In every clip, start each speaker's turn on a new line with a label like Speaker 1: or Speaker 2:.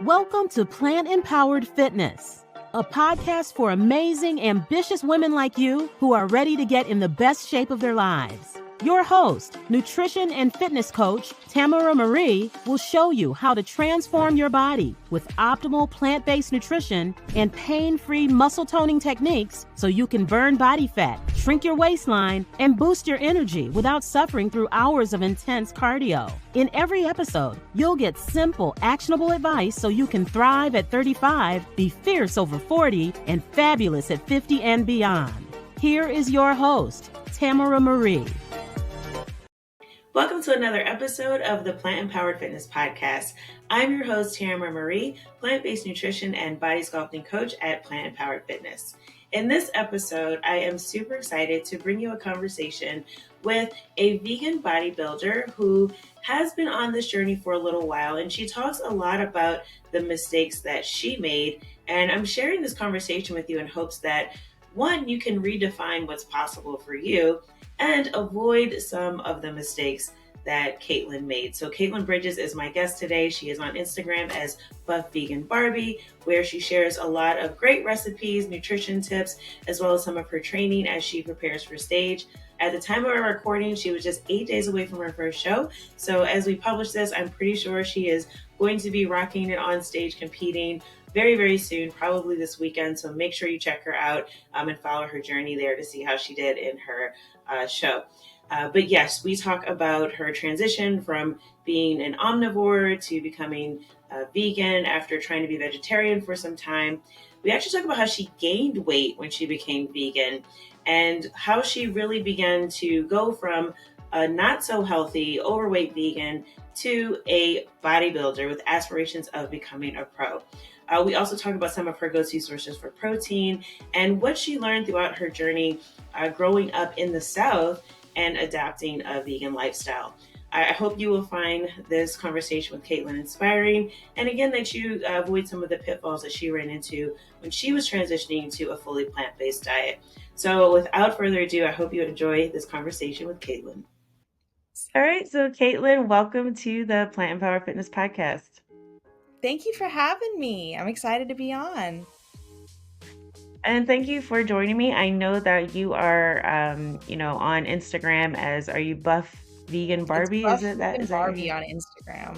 Speaker 1: Welcome to Plant Empowered Fitness, a podcast for amazing, ambitious women like you who are ready to get in the best shape of their lives. Your host, nutrition and fitness coach, Tamara Marie, will show you how to transform your body with optimal plant-based nutrition and pain-free muscle toning techniques so you can burn body fat, shrink your waistline, and boost your energy without suffering through hours of intense cardio. In every episode, you'll get simple, actionable advice so you can thrive at 35, be fierce over 40, and fabulous at 50 and beyond. Here is your host, Tamara Marie.
Speaker 2: Welcome to another episode of the Plant Empowered Fitness Podcast. I'm your host, Tamara Marie, plant-based nutrition and body sculpting coach at Plant Empowered Fitness. In this episode, I am super excited to bring you a conversation with a vegan bodybuilder who has been on this journey for a little while, and she talks a lot about the mistakes that she made. And I'm sharing this conversation with you in hopes that, one, you can redefine what's possible for you and avoid some of the mistakes that Katelin made. So Katelin Bridges is my guest today. She is on Instagram as Buff Vegan Barbie, where she shares a lot of great recipes, nutrition tips, as well as some of her training as she prepares for stage. At the time of our recording, she was just 8 days away from her first show. So as we publish this, I'm pretty sure she is going to be rocking it on stage, competing very, very soon, probably this weekend. So make sure you check her out and follow her journey there to see how she did in her show. But yes, we talk about her transition from being an omnivore to becoming vegan after trying to be vegetarian for some time. We actually talk about how she gained weight when she became vegan and how she really began to go from a not so healthy, overweight vegan to a bodybuilder with aspirations of becoming a pro. We also talk about some of her go-to sources for protein and what she learned throughout her journey growing up in the South and adapting a vegan lifestyle. I hope you will find this conversation with Katelin inspiring, and again, that you avoid some of the pitfalls that she ran into when she was transitioning to a fully plant-based diet. So without further ado, I hope you enjoy this conversation with Katelin. All right, so Katelin, welcome to the Plant Empowered Fitness Podcast.
Speaker 3: Thank you for having me. I'm excited to be on.
Speaker 2: And thank you for joining me. I know that you are, on Instagram as, are you Buff Vegan Barbie?
Speaker 3: Buff Vegan Barbie on Instagram.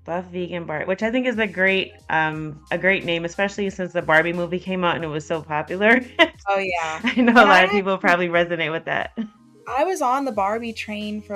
Speaker 2: Buff Vegan Barbie, which I think is a great name, especially since the Barbie movie came out and it was so popular.
Speaker 3: Oh yeah.
Speaker 2: I know a lot of people probably resonate with that.
Speaker 3: I was on the Barbie train for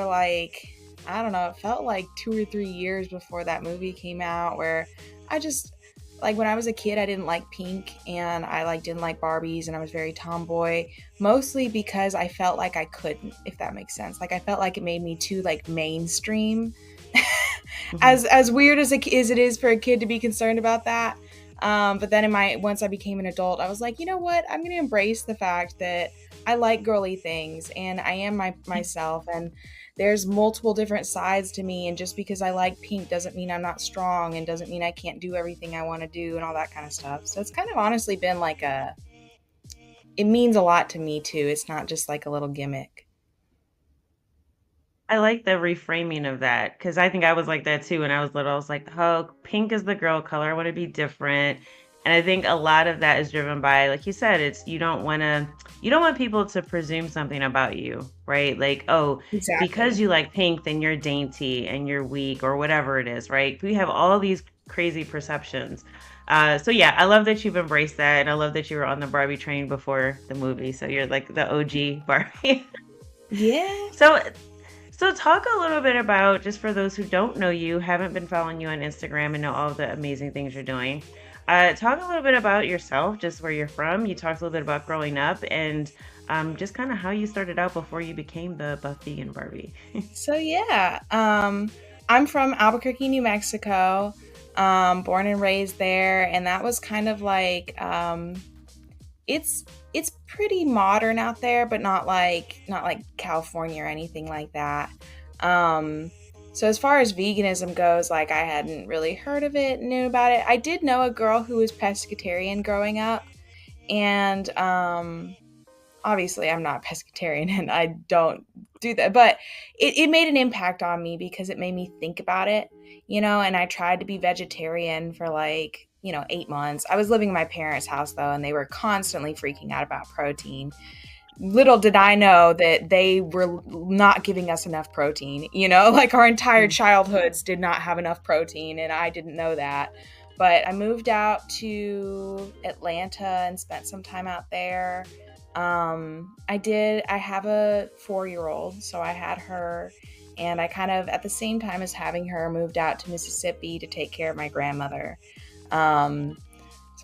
Speaker 3: it felt like 2 or 3 years before that movie came out, where I just, when I was a kid, I didn't like pink and I didn't like Barbies, and I was very tomboy, mostly because I felt like I couldn't, if that makes sense. I felt like it made me too mainstream. Mm-hmm. As weird as it is for a kid to be concerned about that. But then once I became an adult, I was like, you know what? I'm going to embrace the fact that I like girly things and I am myself, and there's multiple different sides to me, and just because I like pink doesn't mean I'm not strong and doesn't mean I can't do everything I want to do and all that kind of stuff. So it's kind of honestly been it means a lot to me too. It's not just a little gimmick.
Speaker 2: I like the reframing of that, because I think I was like that too when I was little. I was like, oh, pink is the girl color. I want to be different. And I think a lot of that is driven by, like you said, it's you don't want people to presume something about you, right? Exactly. Because you like pink, then you're dainty and you're weak or whatever it is, right? We have all these crazy perceptions. So yeah, I love that you've embraced that, and I love that you were on the Barbie train before the movie. So you're like the OG Barbie.
Speaker 3: Yeah.
Speaker 2: So talk a little bit about, just for those who don't know you, haven't been following you on Instagram and know all the amazing things you're doing. Talk a little bit about yourself, just where you're from. You talked a little bit about growing up and just kind of how you started out before you became the Buff Vegan Barbie.
Speaker 3: So yeah, I'm from Albuquerque, New Mexico, born and raised there. And that was kind of it's pretty modern out there, but not like California or anything like that. So as far as veganism goes, I hadn't really heard of it, knew about it. I did know a girl who was pescatarian growing up, and obviously I'm not pescatarian and I don't do that, but it made an impact on me because it made me think about it, and I tried to be vegetarian for like, 8 months. I was living in my parents' house though, and they were constantly freaking out about protein. Little did I know that they were not giving us enough protein, like our entire childhoods did not have enough protein, and I didn't know that. But I moved out to Atlanta and spent some time out there. I have a 4-year-old, so I had her, and I kind of, at the same time as having her, moved out to Mississippi to take care of my grandmother. So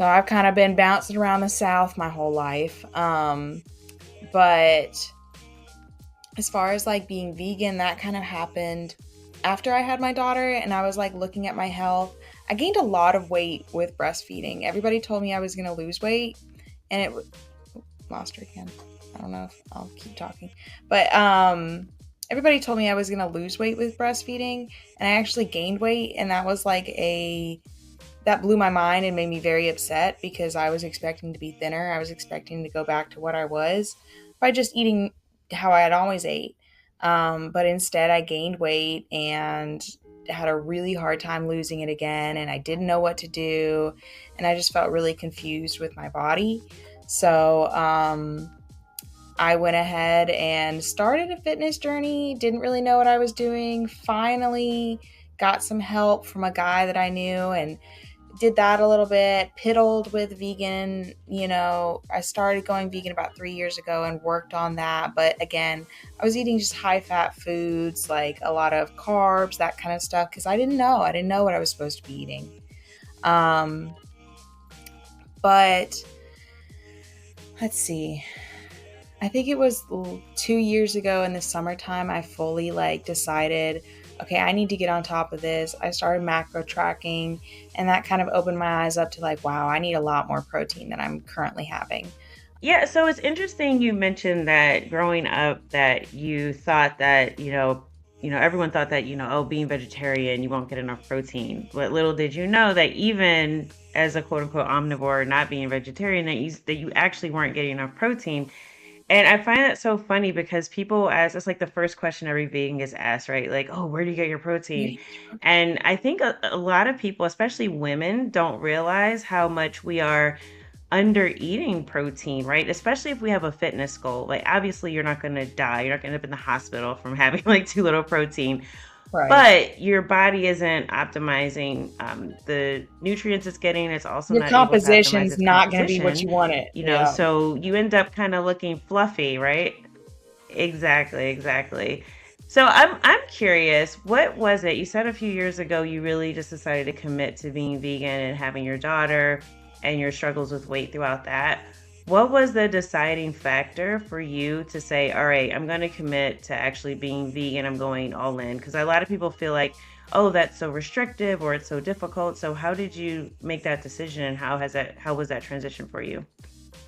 Speaker 3: I've kind of been bouncing around the South my whole life. But as far as like being vegan, that kind of happened after I had my daughter, and I was like looking at my health. I gained a lot of weight with breastfeeding. Everybody told me I was going to lose weight, and lost her again. I don't know if I'll keep talking, but everybody told me I was going to lose weight with breastfeeding, and I actually gained weight, and that was like that blew my mind and made me very upset because I was expecting to be thinner. I was expecting to go back to what I was by just eating how I had always ate. But instead I gained weight and had a really hard time losing it again. And I didn't know what to do. And I just felt really confused with my body. So I went ahead and started a fitness journey. Didn't really know what I was doing. Finally got some help from a guy that I knew and did that a little bit, piddled with vegan. I started going vegan about 3 years ago and worked on that. But again, I was eating just high fat foods, like a lot of carbs, that kind of stuff, because I didn't know what I was supposed to be eating. But let's see. I think it was 2 years ago in the summertime, I fully decided, okay, I need to get on top of this. I started macro tracking, and that kind of opened my eyes up to wow, I need a lot more protein than I'm currently having.
Speaker 2: Yeah, so it's interesting you mentioned that growing up that you thought that, everyone thought that, oh, being vegetarian, you won't get enough protein. But little did you know that even as a quote unquote omnivore, not being vegetarian, that you actually weren't getting enough protein. And I find that so funny because people ask, it's like the first question every vegan gets asked, right? Like, oh, where do you get your protein? And I think a lot of people, especially women, don't realize how much we are under eating protein, right? Especially if we have a fitness goal. Like, obviously, you're not going to die. You're not going to end up in the hospital from having too little protein.
Speaker 3: Right.
Speaker 2: But your body isn't optimizing the nutrients it's getting. It's also
Speaker 3: your
Speaker 2: not
Speaker 3: composition's not going to be what you want it.
Speaker 2: So you end up kind of looking fluffy, right? Exactly. So I'm curious, what was it? You said a few years ago you really just decided to commit to being vegan and having your daughter and your struggles with weight throughout that. What was the deciding factor for you to say, all right, I'm going to commit to actually being vegan. I'm going all in? Because a lot of people feel like, oh, that's so restrictive or it's so difficult. So how did you make that decision, and how was that transition for you?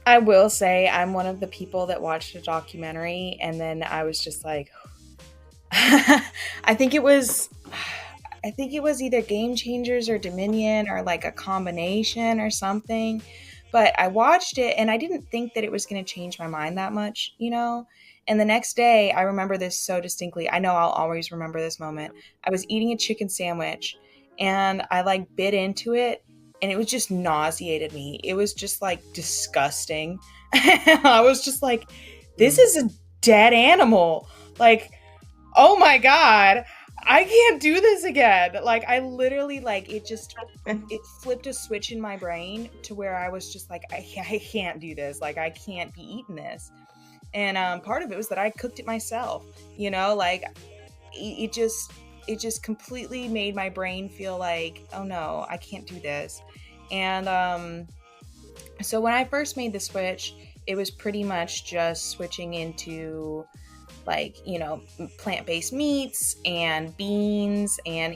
Speaker 3: I will say I'm one of the people that watched a documentary and then I was just like, I think it was either Game Changers or Dominion or a combination or something. But I watched it and I didn't think that it was going to change my mind that much, And the next day, I remember this so distinctly. I know I'll always remember this moment. I was eating a chicken sandwich and I bit into it and it was just nauseated me. It was just disgusting. I was just like, this is a dead animal. Oh my God. I can't do this again. I literally it flipped a switch in my brain to where I was just I can't do this. I can't be eating this. And part of it was that I cooked it myself, it just completely made my brain feel oh no, I can't do this. And so when I first made the switch, it was pretty much just switching into plant-based meats and beans and,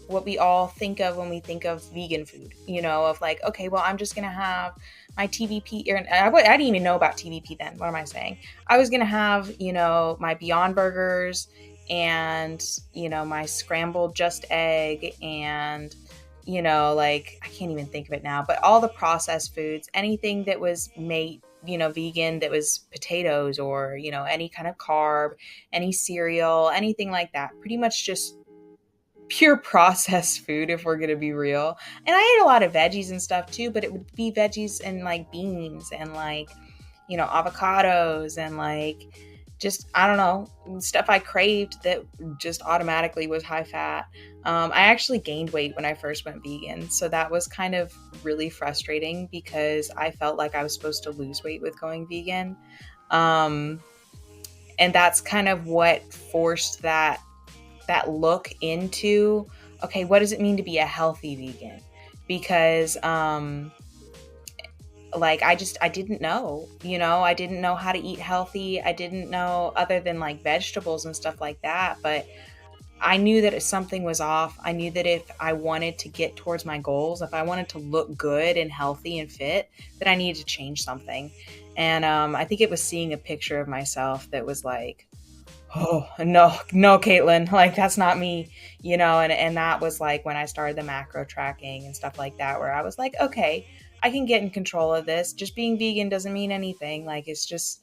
Speaker 3: what we all think of when we think of vegan food, of okay, well, I'm just going to have my TVP, I didn't even know about TVP then. What am I saying? I was going to have, my Beyond Burgers and, my scrambled just egg and, I can't even think of it now, but all the processed foods, anything that was made vegan that was potatoes or, any kind of carb, any cereal, anything like that. Pretty much just pure processed food, if we're going to be real. And I ate a lot of veggies and stuff too, but it would be veggies and like beans and like, avocados and like just, I don't know, stuff I craved that just automatically was high fat. I actually gained weight when I first went vegan. So that was kind of really frustrating because I felt like I was supposed to lose weight with going vegan. And that's kind of what forced that look into, okay, what does it mean to be a healthy vegan? Because like I didn't know, I didn't know how to eat healthy. I didn't know other than like vegetables and stuff like that, but I knew that if something was off, I knew that if I wanted to get towards my goals, if I wanted to look good and healthy and fit, that I needed to change something. And I think it was seeing a picture of myself that was like, oh, no, Katelin, like that's not me, and that was like when I started the macro tracking and stuff like that, where I was like, okay, I can get in control of this. Just being vegan doesn't mean anything. Like, it's just,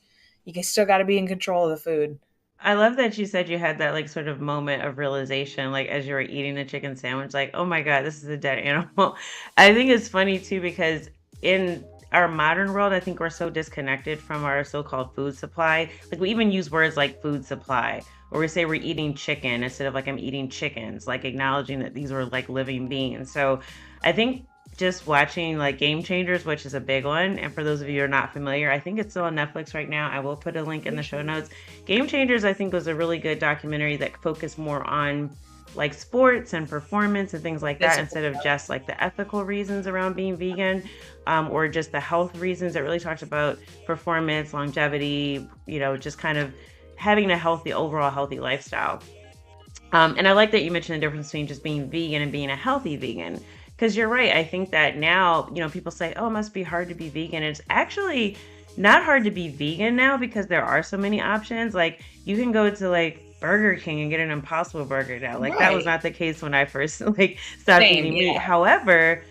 Speaker 3: still got to be in control of the food.
Speaker 2: I love that you said you had that like sort of moment of realization, like as you were eating the chicken sandwich, like, oh my God, this is a dead animal. I think it's funny too, because in our modern world, I think we're so disconnected from our so-called food supply. Like we even use words like food supply, or we say we're eating chicken instead of like I'm eating chickens, like acknowledging that these were like living beings. So I think just watching like Game Changers, which is a big one. And for those of you who are not familiar, I think it's still on Netflix right now. I will put a link in the show notes. Game Changers, I think, was a really good documentary that focused more on like sports and performance and things like that, instead of just like the ethical reasons around being vegan, or just the health reasons. It really talks about performance, longevity, just kind of having a overall healthy lifestyle. And I like that you mentioned the difference between just being vegan and being a healthy vegan. Because you're right. I think that now, people say, oh, it must be hard to be vegan. It's actually not hard to be vegan now because there are so many options. Like you can go to like Burger King and get an Impossible Burger now. Like that was not the case when I first like stopped eating meat. However,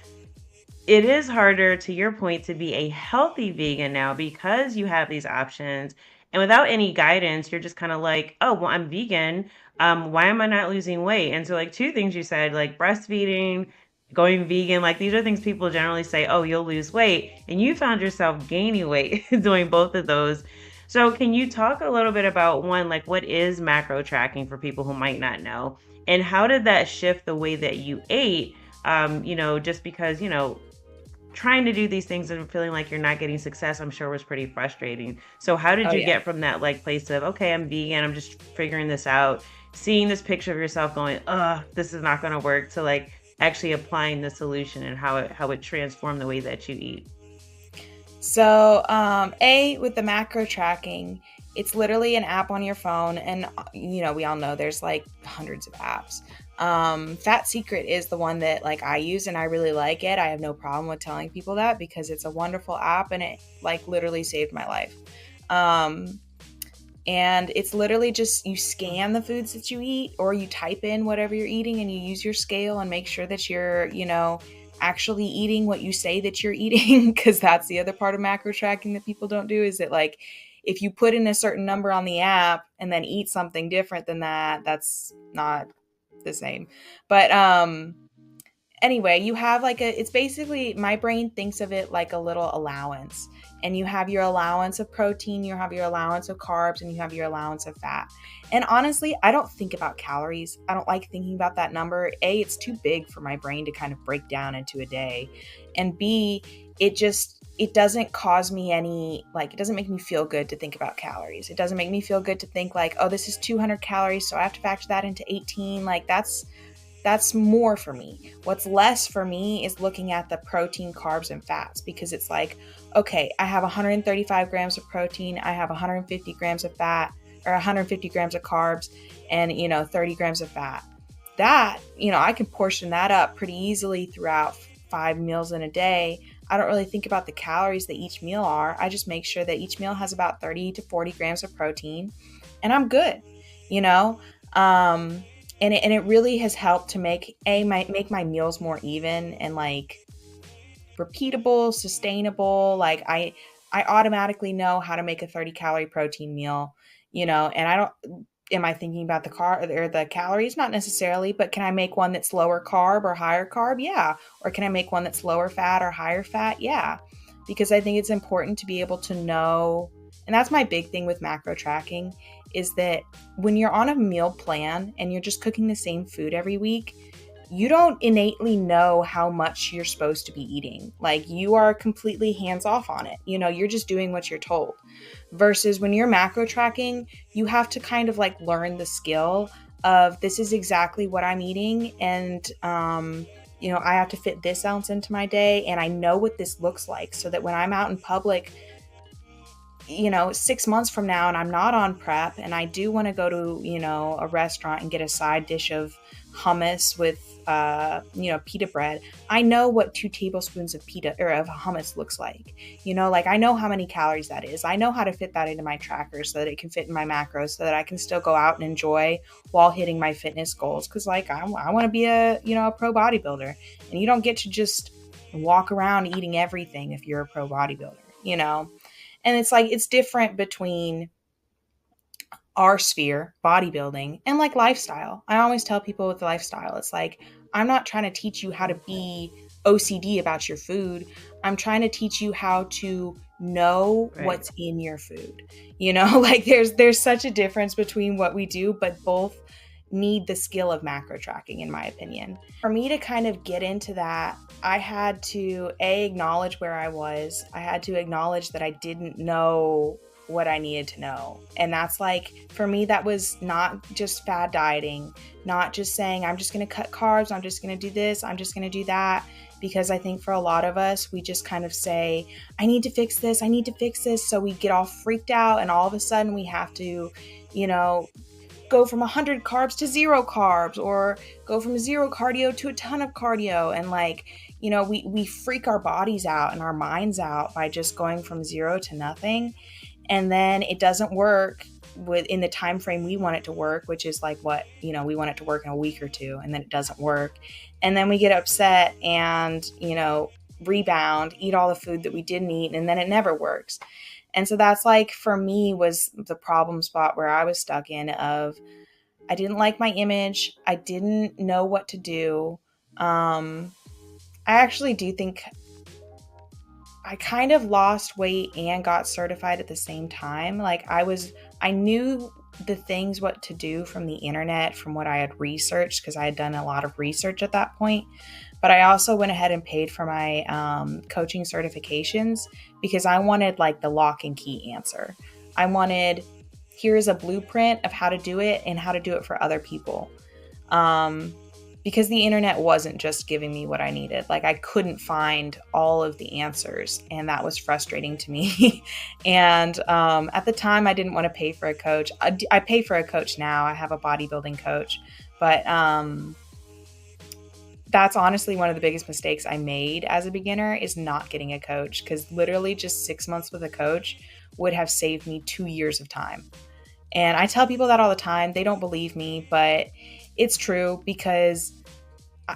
Speaker 2: it is harder, to your point, to be a healthy vegan now because you have these options. And without any guidance, you're just kind of like, oh, well, I'm vegan. Why am I not losing weight? And so like two things you said, like breastfeeding, going vegan, like these are things people generally say, oh, you'll lose weight. And you found yourself gaining weight doing both of those. So can you talk a little bit about one, like what is macro tracking for people who might not know? And how did that shift the way that you ate? Just because, trying to do these things and feeling like you're not getting success, I'm sure was pretty frustrating. So how did you get from that like place of, okay, I'm vegan, I'm just figuring this out, seeing this picture of yourself going, this is not going to work, to like actually applying the solution and how it transformed the way that you eat?
Speaker 3: So, with the macro tracking, it's literally an app on your phone. And, we all know there's like hundreds of apps. Fat Secret is the one that like I use and I really like it. I have no problem with telling people that because it's a wonderful app and it like literally saved my life. And it's literally just, you scan the foods that you eat or you type in whatever you're eating and you use your scale and make sure that you're, actually eating what you say that you're eating. Cause that's the other part of macro tracking that people don't do, is that like, if you put in a certain number on the app and then eat something different than that, that's not the same. But, anyway, you have like it's basically, my brain thinks of it like a little allowance, and you have your allowance of protein, you have your allowance of carbs, and you have your allowance of fat. And honestly, I don't think about calories. I don't like thinking about that number. A, it's too big for my brain to kind of break down into a day. And B, it doesn't cause me any, like, it doesn't make me feel good to think about calories. It doesn't make me feel good to think like, oh, this is 200 calories, so I have to factor that into 18. Like that's more for me. What's less for me is looking at the protein, carbs, and fats, because it's like, okay, I have 135 grams of protein, I have 150 grams of fat, or 150 grams of carbs, and, 30 grams of fat. That, I can portion that up pretty easily throughout 5 meals in a day. I don't really think about the calories that each meal are. I just make sure that each meal has about 30 to 40 grams of protein, and I'm good, And it really has helped to make my meals more even and like repeatable, sustainable. Like I I automatically know how to make a 30-calorie protein meal, and I don't, am I thinking about the calories? Not necessarily, but can I make one that's lower carb or higher carb? Yeah. Or can I make one that's lower fat or higher fat? Yeah. Because I think it's important to be able to know, and that's my big thing with macro tracking, is that when you're on a meal plan and you're just cooking the same food every week, you don't innately know how much you're supposed to be eating. Like, you are completely hands off on it. You're just doing what you're told. Versus when you're macro tracking, you have to kind of like learn the skill of, this is exactly what I'm eating. And, I have to fit this ounce into my day, and I know what this looks like, so that when I'm out in public, 6 months from now and I'm not on prep and I do want to go to, a restaurant and get a side dish of hummus with, pita bread, I know what 2 tablespoons of pita or of hummus looks like. Like, I know how many calories that is. I know how to fit that into my tracker so that it can fit in my macros, so that I can still go out and enjoy while hitting my fitness goals. Cause like, I want to be a pro bodybuilder, and you don't get to just walk around eating everything if you're a pro bodybuilder, And it's like, it's different between our sphere, bodybuilding, and like lifestyle. I always tell people with lifestyle, it's like, I'm not trying to teach you how to be OCD about your food. I'm trying to teach you how to know what's in your food. Like, there's such a difference between what we do, but both need the skill of macro tracking, in my opinion. For me to kind of get into that, I had to acknowledge where I was. I had to acknowledge that I didn't know what I needed to know. And that's like, for me, that was not just fad dieting, not just saying, I'm just going to cut carbs, I'm just going to do this, I'm just going to do that. Because I think for a lot of us, we just kind of say, I need to fix this, I need to fix this. So we get all freaked out, and all of a sudden we have to, go from 100 carbs to 0 carbs, or go from 0 cardio to a ton of cardio. And like, we freak our bodies out and our minds out by just going from 0 to nothing. And then it doesn't work within the time frame we want it to work, which is like what, we want it to work in a week or 2, and then it doesn't work. And then we get upset and, rebound, eat all the food that we didn't eat, and then it never works. And so that's like, for me, was the problem spot where I was stuck in of, I didn't like my image. I didn't know what to do. I actually do think I kind of lost weight and got certified at the same time. Like, I knew the things, what to do from the internet, from what I had researched, because I had done a lot of research at that point. But I also went ahead and paid for my coaching certifications, because I wanted like the lock and key answer. I wanted, here's a blueprint of how to do it and how to do it for other people. Because the internet wasn't just giving me what I needed. Like, I couldn't find all of the answers, and that was frustrating to me. And at the time, I didn't want to pay for a coach. I pay for a coach now. I have a bodybuilding coach, but that's honestly one of the biggest mistakes I made as a beginner, is not getting a coach, because literally just 6 months with a coach would have saved me 2 years of time. And I tell people that all the time. They don't believe me, but it's true, because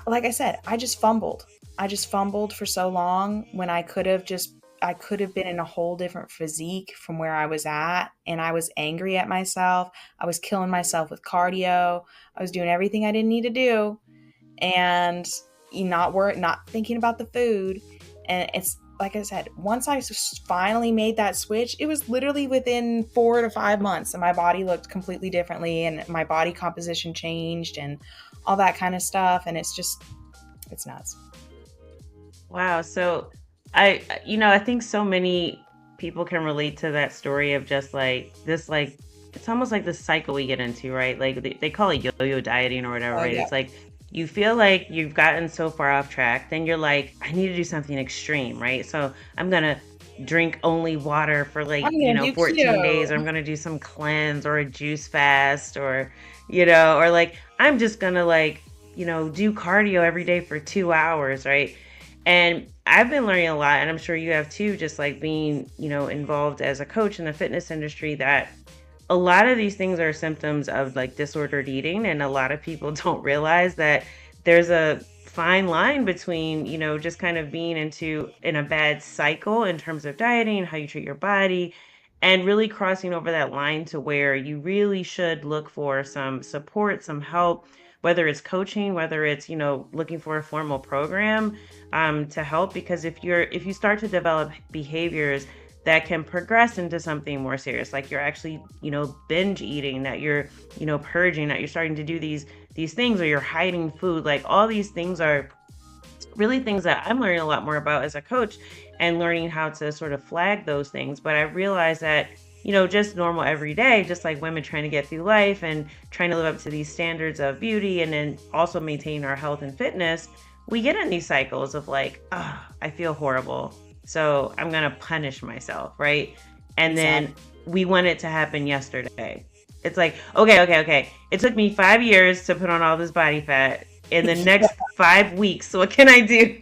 Speaker 3: like I said, I just fumbled. I just fumbled for so long when I could have been in a whole different physique from where I was at. And I was angry at myself. I was killing myself with cardio. I was doing everything I didn't need to do, and not thinking about the food. And it's like I said, once I finally made that switch, it was literally within 4 to 5 months, and my body looked completely differently, and my body composition changed and all that kind of stuff. And it's nuts.
Speaker 2: Wow. So I think so many people can relate to that story of just like this, like, it's almost like the cycle we get into, right? Like they call it yo-yo dieting or whatever, right? Yeah. It's like, you feel like you've gotten so far off track, then you're like, I need to do something extreme, right? So I'm going to drink only water for 14 days, or I'm going to do some cleanse or a juice fast, or like, I'm just going to do cardio every day for 2 hours, right? And I've been learning a lot, and I'm sure you have too, just like being, involved as a coach in the fitness industry, that a lot of these things are symptoms of like disordered eating. And a lot of people don't realize that there's a fine line between, just kind of being in a bad cycle in terms of dieting, how you treat your body, and really crossing over that line to where you really should look for some support, some help, whether it's coaching, whether it's, looking for a formal program to help. Because if you start to develop behaviors that can progress into something more serious, like you're actually, binge eating, that you're, purging, that you're starting to do these things, or you're hiding food, like all these things are really things that I'm learning a lot more about as a coach, and learning how to sort of flag those things. But I realize that, just normal every day, just like women trying to get through life and trying to live up to these standards of beauty and then also maintain our health and fitness, we get in these cycles of like, oh, I feel horrible, so I'm going to punish myself, right? And then we want it to happen yesterday. It's like, okay. It took me 5 years to put on all this body fat. In the next 5 weeks, what can I do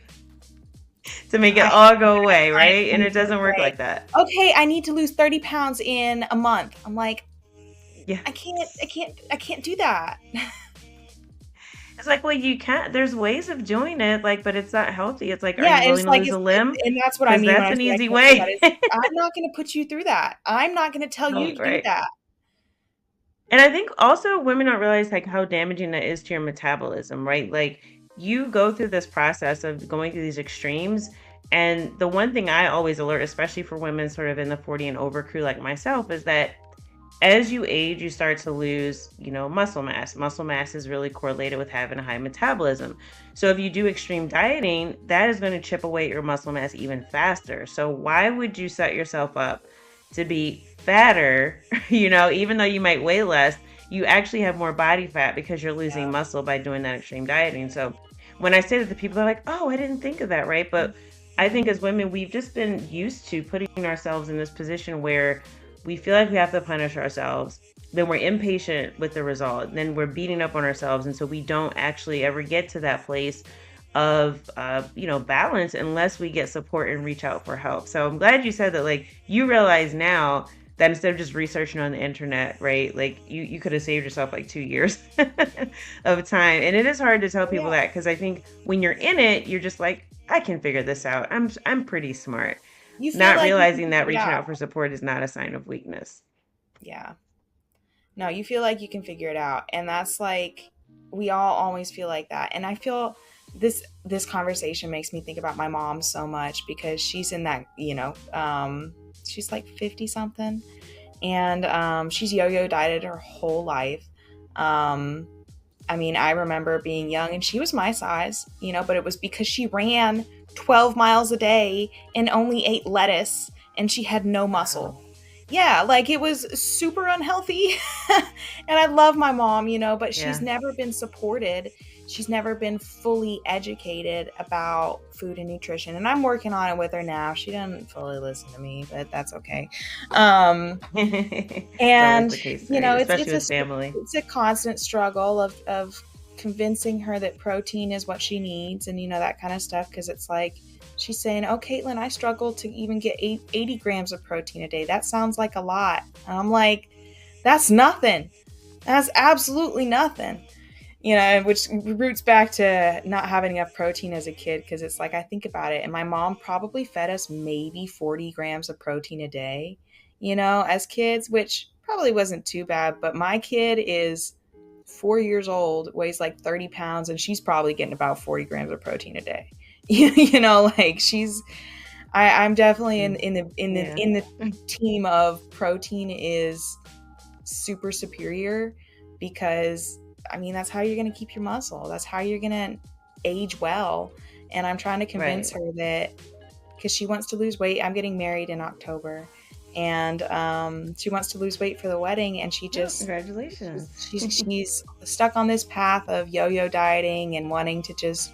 Speaker 2: to make it all go away, right? And it doesn't work like that.
Speaker 3: Okay, I need to lose 30 pounds in a month. I'm like,
Speaker 2: yeah,
Speaker 3: I can't do that.
Speaker 2: It's like, well, you can't. There's ways of doing it, like, but it's not healthy. It's like, are you willing to lose a limb?
Speaker 3: And that's what I mean.
Speaker 2: That's an easy way.
Speaker 3: I'm not going to put you through that. I'm not going to tell you to do that.
Speaker 2: And I think also women don't realize like how damaging that is to your metabolism, right? Like you go through this process of going through these extremes. And the one thing I always alert, especially for women sort of in the 40 and over crew like myself, is that as you age, you start to lose, muscle mass. Muscle mass is really correlated with having a high metabolism. So if you do extreme dieting, that is going to chip away at your muscle mass even faster. So why would you set yourself up to be fatter, even though you might weigh less, you actually have more body fat because you're losing muscle by doing that extreme dieting. So when I say that to people, they're like, oh, I didn't think of that, right? But I think as women, we've just been used to putting ourselves in this position where we feel like we have to punish ourselves. Then we're impatient with the result. Then we're beating up on ourselves. And so we don't actually ever get to that place of balance unless we get support and reach out for help. So I'm glad you said that, like, you realize now that instead of just researching on the internet, right, like you could have saved yourself like 2 years of time. And it is hard to tell people that, because I think when you're in it, you're just like, I can figure this out. I'm pretty smart. Not like realizing that reaching out for support is not a sign of weakness.
Speaker 3: Yeah. No, you feel like you can figure it out. And that's like, we all always feel like that. And I feel this conversation makes me think about my mom so much, because she's in that, she's like 50 something, and she's yo-yo dieted her whole life. I mean, I remember being young and she was my size, but it was because she ran 12 miles a day and only ate lettuce, and she had no muscle. Yeah, like it was super unhealthy. And I love my mom, but she's never been supported. She's never been fully educated about food and nutrition. And I'm working on it with her now. She doesn't fully listen to me, but that's okay. And,
Speaker 2: the case, right? Especially with family.
Speaker 3: It's a constant struggle of convincing her that protein is what she needs and, that kind of stuff. Because it's like, she's saying, oh, Katelin, I struggle to even get 80 grams of protein a day. That sounds like a lot. And I'm like, that's nothing. That's absolutely nothing. Which roots back to not having enough protein as a kid, because it's like, I think about it, and my mom probably fed us maybe 40 grams of protein a day, as kids, which probably wasn't too bad. But my kid is 4 years old, weighs like 30 pounds, and she's probably getting about 40 grams of protein a day. Like I'm definitely in the team of protein is super superior, because I mean, that's how you're going to keep your muscle. That's how you're going to age well. And I'm trying to convince her that, because she wants to lose weight. I'm getting married in October, and she wants to lose weight for the wedding. And she just,
Speaker 2: congratulations.
Speaker 3: She's stuck on this path of yo-yo dieting and wanting to just,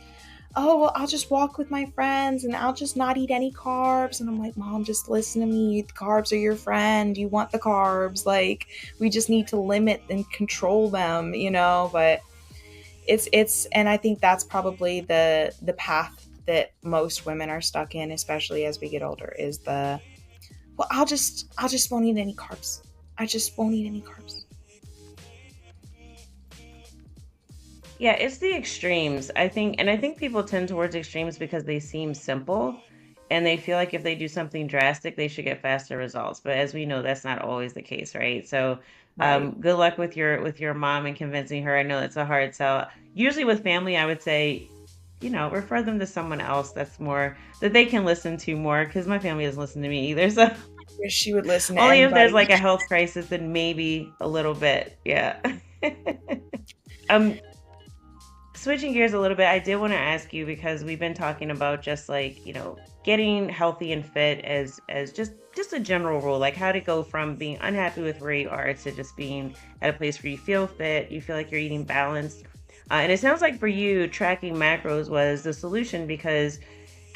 Speaker 3: I'll just walk with my friends and I'll just not eat any carbs. And I'm like, Mom, just listen to me. The carbs are your friend. You want the carbs. Like, we just need to limit and control them, but it's, and I think that's probably the path that most women are stuck in, especially as we get older, is I'll just won't eat any carbs. I just won't eat any carbs.
Speaker 4: Yeah, it's the extremes. I think people tend towards extremes because they seem simple and they feel like if they do something drastic, they should get faster results. But as we know, that's not always the case, right? So,
Speaker 3: Right.
Speaker 4: good luck with your mom and convincing her. I know it's a hard sell. Usually with family, I would say, refer them to someone else that's more that they can listen to more because my family doesn't listen to me either. So
Speaker 3: Wish she would listen to
Speaker 4: only if there's
Speaker 3: anybody.
Speaker 4: like a health crisis, then maybe a little bit. Yeah. um, Switching gears a little bit, I did want to ask you because we've been talking about just like, getting healthy and fit as just a general rule, like how to go from being unhappy with where you are to just being at a place where you feel fit, you feel like you're eating balanced. And it sounds like for you, tracking macros was the solution because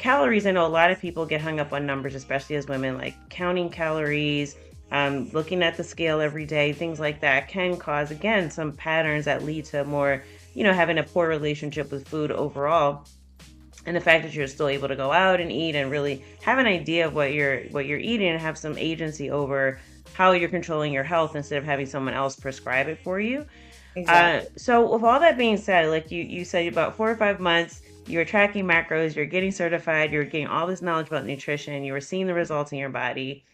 Speaker 4: calories, I know a lot of people get hung up on numbers, especially as women, like counting calories, looking at the scale every day, things like that can cause, again, some patterns that lead to more, having a poor relationship with food overall. And the fact that you're still able to go out and eat and really have an idea of what you're eating and have some agency over how you're controlling your health instead of having someone else prescribe it for you.
Speaker 3: Exactly.
Speaker 4: So with all that being said, like you said, about 4 or 5 months, you were tracking macros, you're getting certified, you're getting all this knowledge about nutrition, you were seeing the results in your body,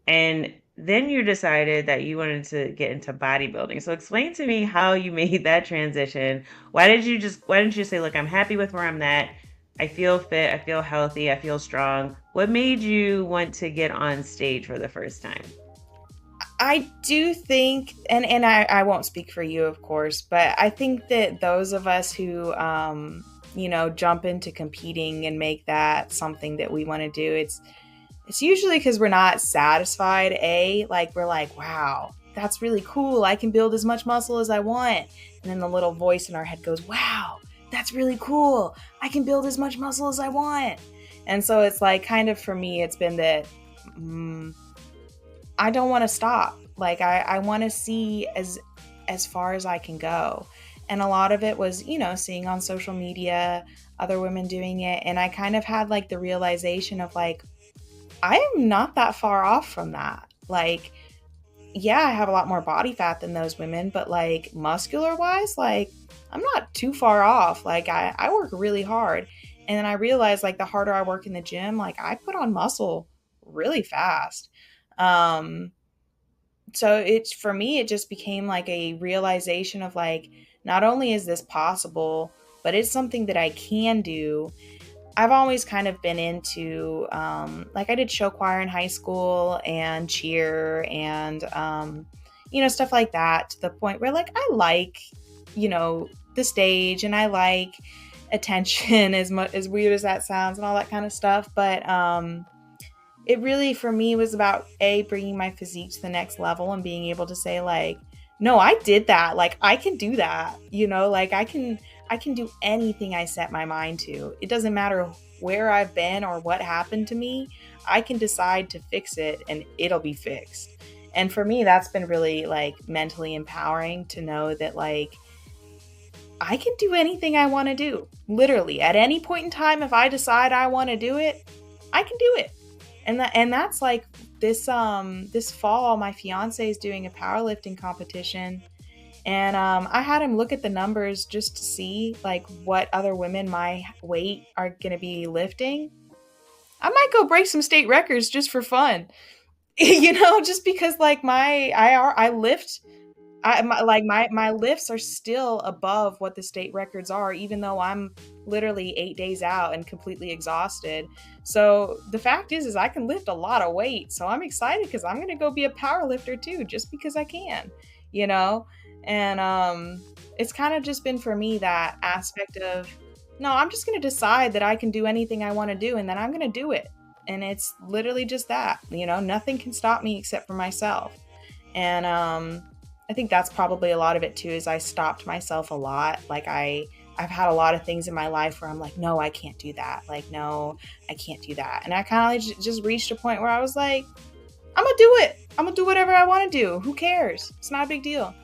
Speaker 4: and then you decided that you wanted to get into bodybuilding. So explain to me how you made that transition. Why didn't you say, look, I'm happy with where I'm at. I feel fit, I feel healthy, I feel strong. What made you want to get on stage for the first time?
Speaker 3: I do think, and I won't speak for you, of course, but I think that those of us who, jump into competing and make that something that we want to do, it's usually because we're not satisfied. Like we're like, wow, that's really cool. I can build as much muscle as I want. And then the little voice in our head goes, wow, that's really cool. I can build as much muscle as I want. And so it's like, kind of for me, it's been that I don't want to stop. Like I want to see as far as I can go. And a lot of it was, seeing on social media other women doing it. And I kind of had like the realization of like, I am not that far off from that. Like, yeah, I have a lot more body fat than those women, but like muscular wise, like I'm not too far off. Like I work really hard. And then I realized like the harder I work in the gym, like I put on muscle really fast. Um, so it's for me, it just became like a realization of like, not only is this possible, but it's something that I can do. I've always kind of been into, like I did show choir in high school and cheer and, stuff like that, to the point where like I like, the stage and I like attention as much as weird as that sounds and all that kind of stuff. But it really, for me, was about bringing my physique to the next level and being able to say like, no, I did that. Like I can do that, like I can do anything I set my mind to. It doesn't matter where I've been or what happened to me. I can decide to fix it and it'll be fixed. And for me, that's been really like mentally empowering to know that like I can do anything I want to do. Literally, at any point in time, if I decide I want to do it, I can do it. And that's like this fall, my fiance is doing a powerlifting competition. And I had him look at the numbers just to see like what other women my weight are going to be lifting. I might go break some state records just for fun, just because like I lift. My lifts are still above what the state records are, even though I'm literally 8 days out and completely exhausted. So the fact is I can lift a lot of weight. So I'm excited because I'm going to go be a power lifter too, just because I can, you know? And it's kind of just been for me that aspect of, no, I'm just going to decide that I can do anything I want to do and then I'm going to do it. And it's literally just that, nothing can stop me except for myself. And I think that's probably a lot of it too, is I stopped myself a lot. Like I've had a lot of things in my life where I'm like, no, I can't do that. Like, no, I can't do that. And I kind of just reached a point where I was like, I'm going to do it. I'm going to do whatever I want to do. Who cares? It's not a big deal.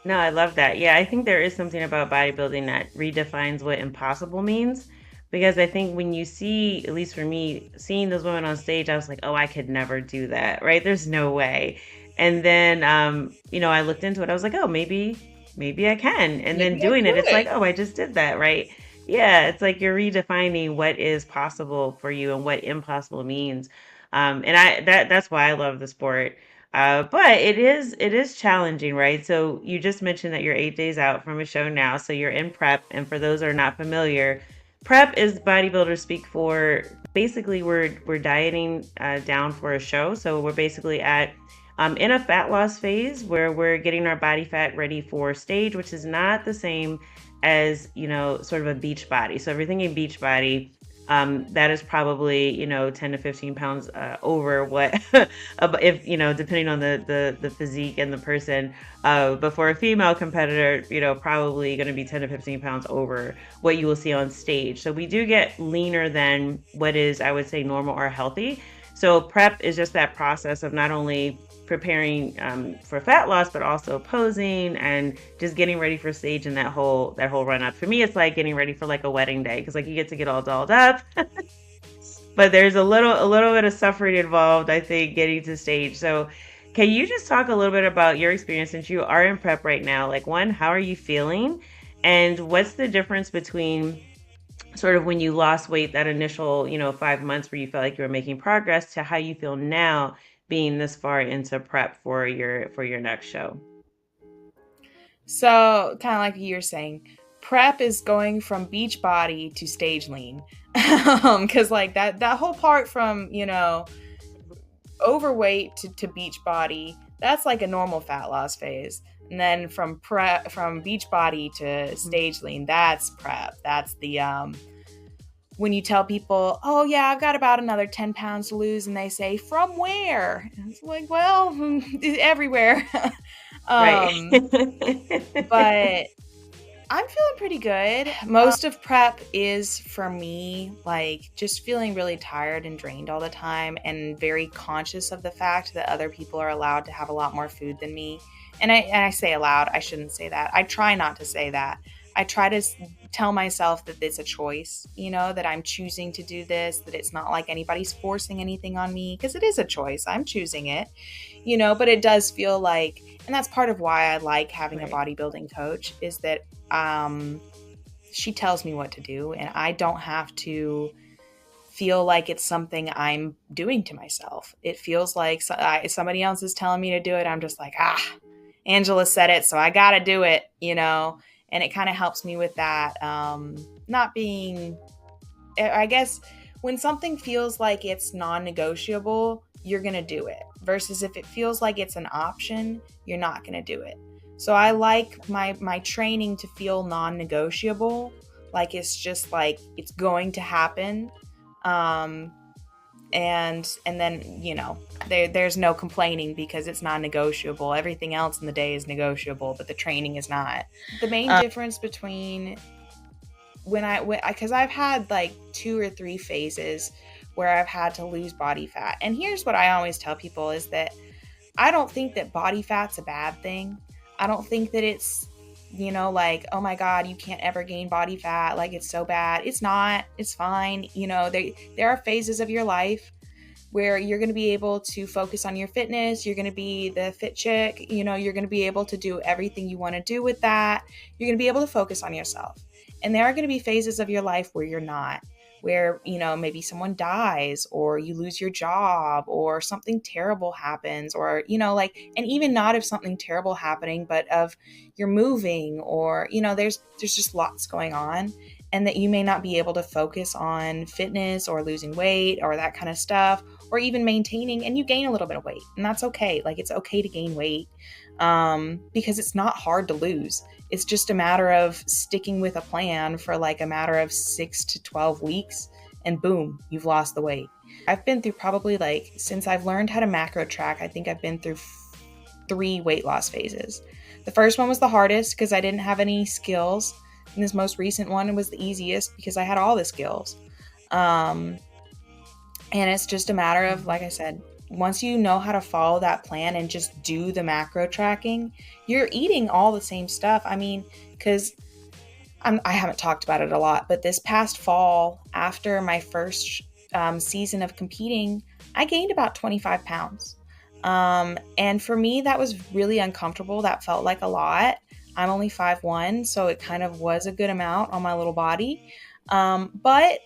Speaker 4: No, I love that. Yeah, I think there is something about bodybuilding that redefines what impossible means. Because I think when you see, at least for me, seeing those women on stage, I was like, oh, I could never do that, right? There's no way. And then, I looked into it. I was like, oh, maybe maybe I can. And then
Speaker 3: Maybe I
Speaker 4: doing it, it's like,
Speaker 3: could.
Speaker 4: oh, I just did that, right? Yeah, it's like you're redefining what is possible for you and what impossible means. And that's why I love the sport. But it is challenging, right? So you just mentioned that you're 8 days out from a show now, so you're in prep. And for those who are not familiar, prep is bodybuilders speak for basically we're dieting down for a show. So we're basically at in a fat loss phase where we're getting our body fat ready for stage, which is not the same as, sort of a beach body. So everything in beach body, that is probably, 10 to 15 pounds over what, if, depending on the physique and the person. But for a female competitor, probably going to be 10 to 15 pounds over what you will see on stage. So we do get leaner than what is, I would say, normal or healthy. So prep is just that process of not only preparing for fat loss, but also posing and just getting ready for stage and that whole run up. For me, it's like getting ready for like a wedding day because like you get to get all dolled up, but there's a little bit of suffering involved, I think, getting to stage. So, can you just talk a little bit about your experience since you are in prep right now? Like, one, how are you feeling, and what's the difference between sort of when you lost weight that initial 5 months where you felt like you were making progress to how you feel now being this far into prep for your next show?
Speaker 3: So, kind of like you were saying, prep is going from beach body to stage lean. Because like that whole part from, overweight to beach body, that's like a normal fat loss phase. And then from beach body to stage lean, that's prep. That's the when you tell people, oh yeah, I've got about another 10 pounds to lose, and they say, from where? And it's like, well, everywhere.
Speaker 4: Right.
Speaker 3: But I'm feeling pretty good. Most of prep is for me, like just feeling really tired and drained all the time and very conscious of the fact that other people are allowed to have a lot more food than me. And I say allowed, I shouldn't say that. I try not to say that. I try to tell myself that it's a choice, that I'm choosing to do this, that it's not like anybody's forcing anything on me, because it is a choice. I'm choosing it, but it does feel like, and that's part of why I like having a bodybuilding coach, is that she tells me what to do, and I don't have to feel like it's something I'm doing to myself. It feels like somebody else is telling me to do it. I'm just like, Angela said it, so I got to do it, and it kind of helps me with that. Not being, I guess, when something feels like it's non-negotiable, you're going to do it. Versus if it feels like it's an option, you're not going to do it. So I like my training to feel non-negotiable. Like it's just like it's going to happen. And then, there's no complaining because it's non-negotiable. Everything else in the day is negotiable, but the training is not. The main difference between because I've had like 2 or 3 phases where I've had to lose body fat. And here's what I always tell people is that I don't think that body fat's a bad thing. I don't think that it's, like, oh my God, you can't ever gain body fat. Like it's so bad. It's not, it's fine. There are phases of your life where you're going to be able to focus on your fitness. You're going to be the fit chick. You're going to be able to do everything you want to do with that. You're going to be able to focus on yourself. And there are going to be phases of your life where you're not, where, maybe someone dies or you lose your job or something terrible happens or, and even not if something terrible happening, but of you're moving or, there's just lots going on, and that you may not be able to focus on fitness or losing weight or that kind of stuff, or even maintaining, and you gain a little bit of weight, and that's okay. Like it's okay to gain weight because it's not hard to lose. It's just a matter of sticking with a plan for like a matter of 6 to 12 weeks and boom, you've lost the weight. I've been through probably since I've learned how to macro track, I think I've been through 3 weight loss phases. The first one was the hardest because I didn't have any skills. And this most recent one was the easiest because I had all the skills. And it's just a matter of, like I said, once you know how to follow that plan and just do the macro tracking, you're eating all the same stuff. I mean, because I haven't talked about it a lot, but this past fall, after my first season of competing, I gained about 25 pounds. And for me, that was really uncomfortable. That felt like a lot. I'm only 5'1", so it kind of was a good amount on my little body. But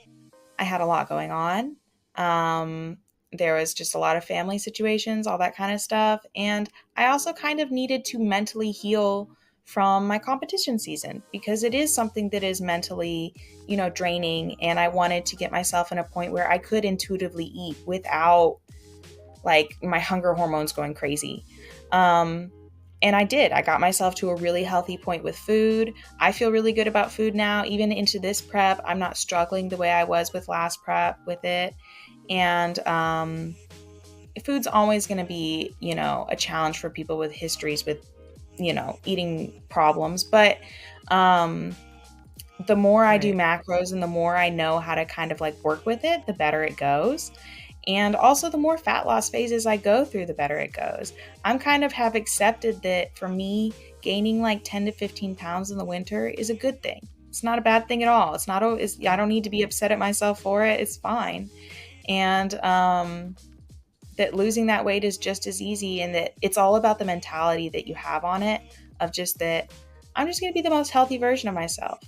Speaker 3: I had a lot going on. There was just a lot of family situations, all that kind of stuff. And I also kind of needed to mentally heal from my competition season, because it is something that is mentally, draining. And I wanted to get myself in a point where I could intuitively eat without like my hunger hormones going crazy. And I did. I got myself to a really healthy point with food. I feel really good about food now. Even into this prep, I'm not struggling the way I was with last prep with it. And food's always going to be, a challenge for people with histories with, eating problems. But the more I do macros and the more I know how to kind of like work with it, the better it goes. And also the more fat loss phases I go through, the better it goes. I'm kind of have accepted that for me, gaining like 10 to 15 pounds in the winter is a good thing. It's not a bad thing at all. I don't need to be upset at myself for it. It's fine. And that losing that weight is just as easy, and that it's all about the mentality that you have on it, of just that I'm just going to be the most healthy version of myself.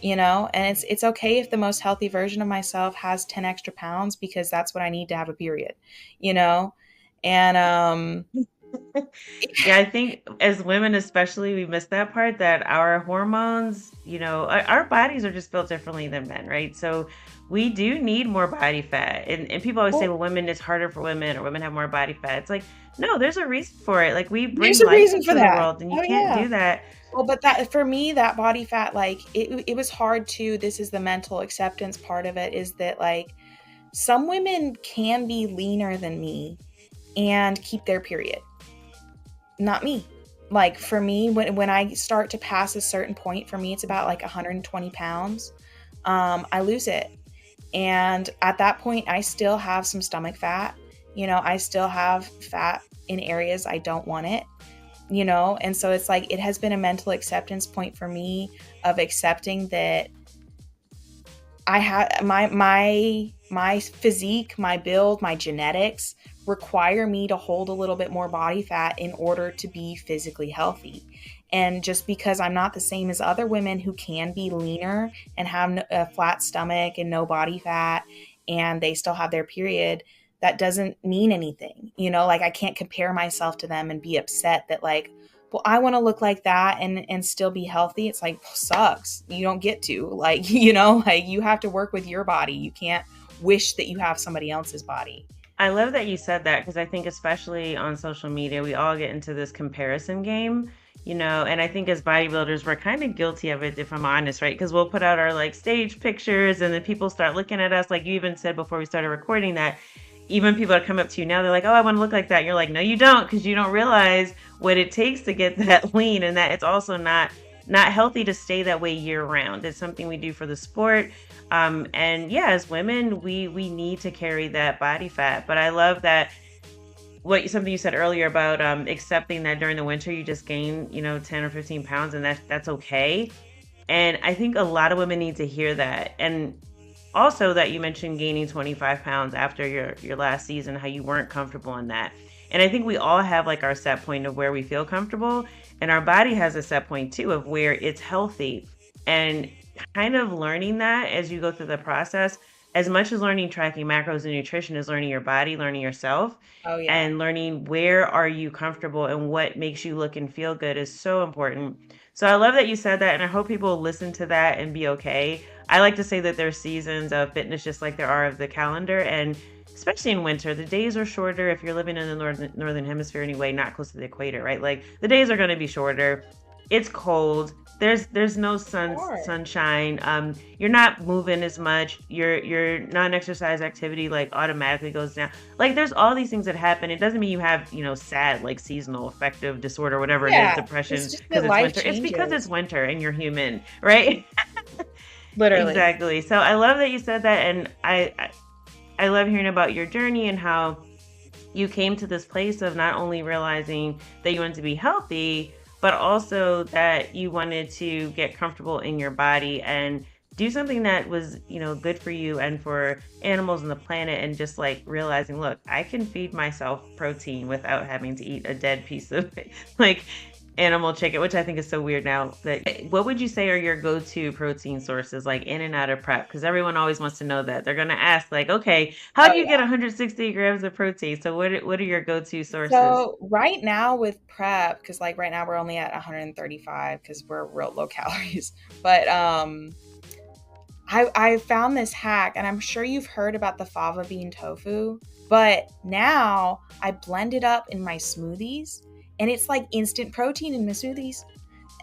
Speaker 3: And it's okay if the most healthy version of myself has 10 extra pounds, because that's what I need to have a period, and
Speaker 4: Yeah, I think as women especially, we miss that part, that our hormones, our bodies are just built differently than men, right? So we do need more body fat. And people always say, well, women, it's harder for women, or women have more body fat. It's like, no, there's a reason for it. Like, we bring life into the world, and you can't do that.
Speaker 3: Well, but that, for me, that body fat, like it was hard too. This is the mental acceptance part of it, is that like some women can be leaner than me and keep their period. Not me. Like for me, when I start to pass a certain point, for me, it's about like 120 pounds. I lose it. And at that point, I still have some stomach fat. I still have fat in areas I don't want it. And so it's like, it has been a mental acceptance point for me, of accepting that I have my physique, my build, my genetics require me to hold a little bit more body fat in order to be physically healthy. And just because I'm not the same as other women who can be leaner and have a flat stomach and no body fat, and they still have their period, that doesn't mean anything. Like I can't compare myself to them and be upset that like, well, I want to look like that and still be healthy. It's like, sucks. You don't get to, like, like you have to work with your body. You can't wish that you have somebody else's body.
Speaker 4: I love that you said that, because I think especially on social media, we all get into this comparison game, and I think as bodybuilders, we're kind of guilty of it, if I'm honest, right? Because we'll put out our like stage pictures, and then people start looking at us, like you even said before we started recording, that even people that come up to you now, they're like, oh, I want to look like that. And you're like, no, you don't, because you don't realize what it takes to get that lean, and that it's also not healthy to stay that way year round. It's something we do for the sport. And yeah, as women, we need to carry that body fat. But I love that something you said earlier about accepting that during the winter you just gain 10 or 15 pounds, and that's okay. And I think a lot of women need to hear that. And also that you mentioned gaining 25 pounds after your last season, how you weren't comfortable in that. And I think we all have like our set point of where we feel comfortable, and our body has a set point too of where it's healthy. And kind of learning that as you go through the process, as much as learning tracking macros and nutrition, is learning your body, learning yourself, and learning where are you comfortable and what makes you look and feel good is so important. So I love that you said that, and I hope people listen to that and be okay. I like to say that there's seasons of fitness just like there are of the calendar, and especially in winter, the days are shorter. If you're living in the northern hemisphere anyway, not close to the equator, right? Like the days are going to be shorter. It's cold. There's no sunshine. You're not moving as much. Your non-exercise activity like automatically goes down. Like there's all these things that happen. It doesn't mean you have sad like seasonal affective disorder, whatever it is, depression, because it's winter. It's because it's winter and you're human, right?
Speaker 3: Literally.
Speaker 4: Exactly. So I love that you said that, and I love hearing about your journey and how you came to this place of not only realizing that you wanted to be healthy, but also that you wanted to get comfortable in your body and do something that was, good for you and for animals and the planet, and just like realizing, look, I can feed myself protein without having to eat a dead piece of it. animal chicken, which I think is so weird now. What would you say are your go-to protein sources, like in and out of prep? Because everyone always wants to know that. They're gonna ask, like, okay, how do you get 160 grams of protein? So what are your go-to sources?
Speaker 3: So right now with prep, because like right now we're only at 135 because we're real low calories. But I found this hack, and I'm sure you've heard about the fava bean tofu. But now I blend it up in my smoothies, and it's like instant protein in my smoothies.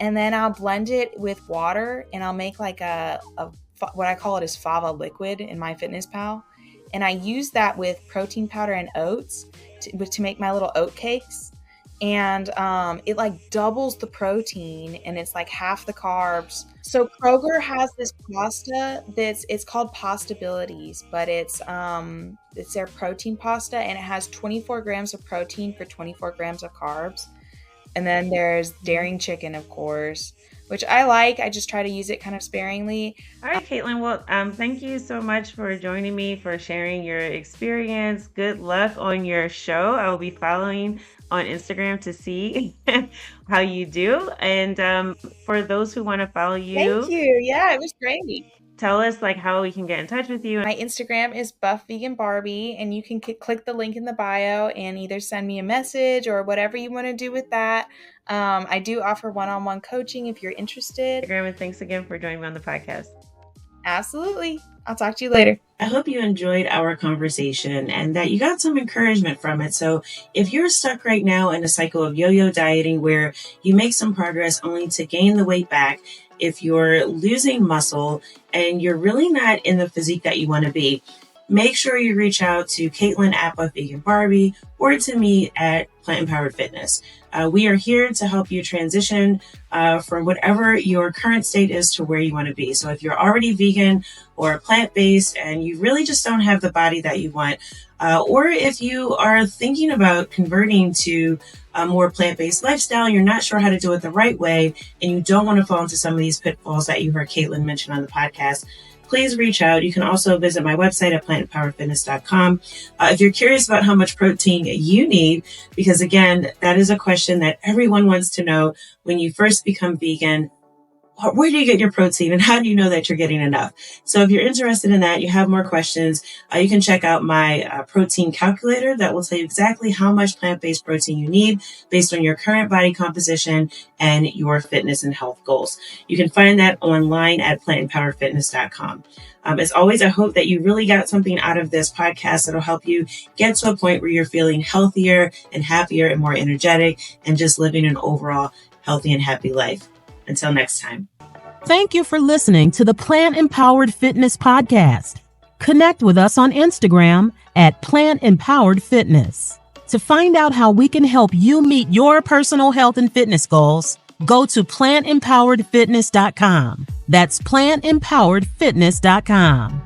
Speaker 3: And then I'll blend it with water, and I'll make like what I call it is fava liquid in MyFitnessPal. And I use that with protein powder and oats to make my little oat cakes. And it like doubles the protein, and it's like half the carbs. So Kroger has this pasta it's called Pastabilities, but it's their protein pasta, and it has 24 grams of protein for 24 grams of carbs. And then there's daring chicken, of course, which I like. I just try to use it kind of sparingly.
Speaker 4: All right, Katelin. Well, thank you so much for joining me, for sharing your experience. Good luck on your show. I will be following on Instagram to see how you do. And for those who want to follow you.
Speaker 3: Thank you. Yeah, it was great.
Speaker 4: Tell us like how we can get in touch with you.
Speaker 3: My Instagram is Buff Vegan Barbie, and you can click the link in the bio and either send me a message or whatever you want to do with that. I do offer one-on-one coaching if you're interested.
Speaker 4: And thanks again for joining me on the podcast.
Speaker 3: Absolutely. I'll talk to you later.
Speaker 2: I hope you enjoyed our conversation and that you got some encouragement from it. So if you're stuck right now in a cycle of yo-yo dieting where you make some progress only to gain the weight back, if you're losing muscle and you're really not in the physique that you want to be, make sure you reach out to Katelin at Buff Vegan Barbie or to me at Plant Empowered Fitness. We are here to help you transition from whatever your current state is to where you want to be. So if you're already vegan or plant-based and you really just don't have the body that you want, or if you are thinking about converting to a more plant-based lifestyle, you're not sure how to do it the right way, and you don't want to fall into some of these pitfalls that you heard Katelin mention on the podcast, please reach out. You can also visit my website at plantempoweredfitness.com. If you're curious about how much protein you need, because again, that is a question that everyone wants to know when you first become vegan. Where do you get your protein and how do you know that you're getting enough? So if you're interested in that, you have more questions, you can check out my protein calculator that will tell you exactly how much plant-based protein you need based on your current body composition and your fitness and health goals. You can find that online at plantempoweredfitness.com. As always, I hope that you really got something out of this podcast that'll help you get to a point where you're feeling healthier and happier and more energetic and just living an overall healthy and happy life. Until next time.
Speaker 1: Thank you for listening to the Plant Empowered Fitness Podcast. Connect with us on Instagram at Plant Empowered Fitness. To find out how we can help you meet your personal health and fitness goals, go to plantempoweredfitness.com. That's plantempoweredfitness.com.